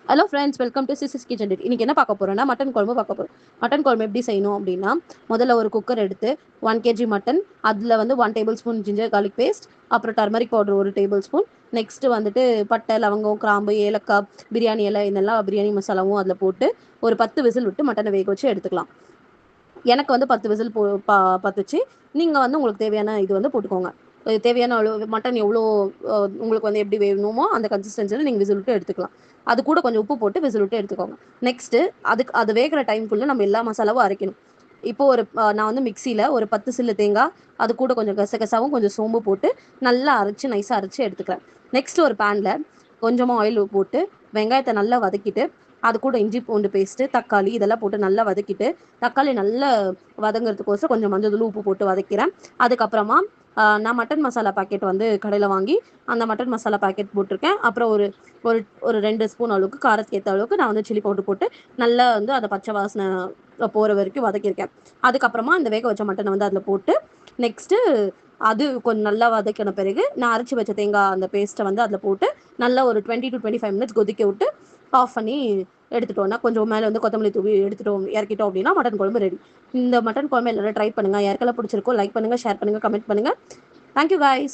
Hello friends, welcome to சிசிஸ் kitchen. இன்னைக்கு என்ன பார்க்க போறோம்னா மட்டன் குழம்பு பார்க்க போறோம். மட்டன் குழம்பு எப்படி செய்யணும் அப்படின்னா, முதல்ல ஒரு குக்கர் எடுத்து 1 kg மட்டன், அதில் வந்து 1 table spoon ginger garlic paste, அப்புறம் turmeric powder 1 table spoon, next வந்துட்டு பட்டை, லவங்கம், கிராம்பு, ஏலக்காய், பிரியாணி இலை, இதெல்லாம் பிரியாணி மசாலாவும் அதில் போட்டு ஒரு 10 விசில் விட்டு மட்டனை வேக வச்சு எடுத்துக்கலாம். எனக்கு வந்து 10 விசில் பத்துச்சு. நீங்கள் வந்து உங்களுக்கு தேவையான இது வந்து போட்டுக்கோங்க. தேவையான அளவு மட்டன் எவ்வளோ உங்களுக்கு வந்து எப்படி வேணுமோ அந்த கன்சிஸ்டன்சியில் நீங்கள் விசில் விட்டு எடுத்துக்கலாம். அது கூட கொஞ்சம் உப்பு போட்டு விசில் விட்டு எடுத்துக்கோங்க. நெக்ஸ்ட்டு அது வேகிற டைம்குள்ளே நம்ம எல்லா மசாலாவும் அரைக்கணும். இப்போ நான் வந்து மிக்சியில் ஒரு 10 சில்லு தேங்காய், அது கூட கொஞ்சம் கசகசாவும் கொஞ்சம் சோம்பு போட்டு நல்லா அரைச்சி நைஸாக அரைச்சி எடுத்துக்கிறேன். நெக்ஸ்ட் ஒரு பேனில் கொஞ்சமாக ஆயில் போட்டு வெங்காயத்தை நல்லா வதக்கிட்டு, அது கூட இஞ்சி பூண்டு பேஸ்ட்டு, தக்காளி இதெல்லாம் போட்டு நல்லா வதக்கிட்டு, தக்காளி நல்லா வதங்கிறதுக்கோசரம் கொஞ்சம் மஞ்சள் தூள் உப்பு போட்டு வதக்கிறேன். அதுக்கப்புறமா நான் மட்டன் மசாலா பாக்கெட் வந்து கடையில் வாங்கி அந்த மட்டன் மசாலா பாக்கெட் போட்டிருக்கேன். அப்புறம் ஒரு ஒரு ஒரு 2 ஸ்பூன் அளவுக்கு காரத்துக்கு ஏற்ற அளவுக்கு நான் வந்து சில்லி பவுடர் போட்டு நல்லா வந்து அதை பச்சை வாசனை போகிற வரைக்கும் வதக்கியிருக்கேன். அதுக்கப்புறமா இந்த வேக வச்ச மட்டனை வந்து அதில் போட்டு நெக்ஸ்ட்டு அது கொஞ்சம் நல்லா வதக்கின பிறகு நான் அரைச்சி வச்ச தேங்காய் அந்த பேஸ்ட்டை வந்து அதில் போட்டு நல்லா ஒரு 20 to 25 மினிட்ஸ் கொதிக்க விட்டு ஆஃப் பண்ணி எடுத்துட்டோம்னா, கொஞ்சம் மேலே வந்து கொத்தமல்லி தூவி இறக்கிட்டோம் அப்படின்னா மட்டன் குழம்பு ரெடி. இந்த மட்டன் குழம்பு எல்லாரும் ட்ரை பண்ணுங்கள். யாருக்கெல்லாம் பிடிச்சிருக்கோ லைக் பண்ணுங்கள், ஷேர் பண்ணுங்கள், கமெண்ட் பண்ணுங்கள். Thank you guys.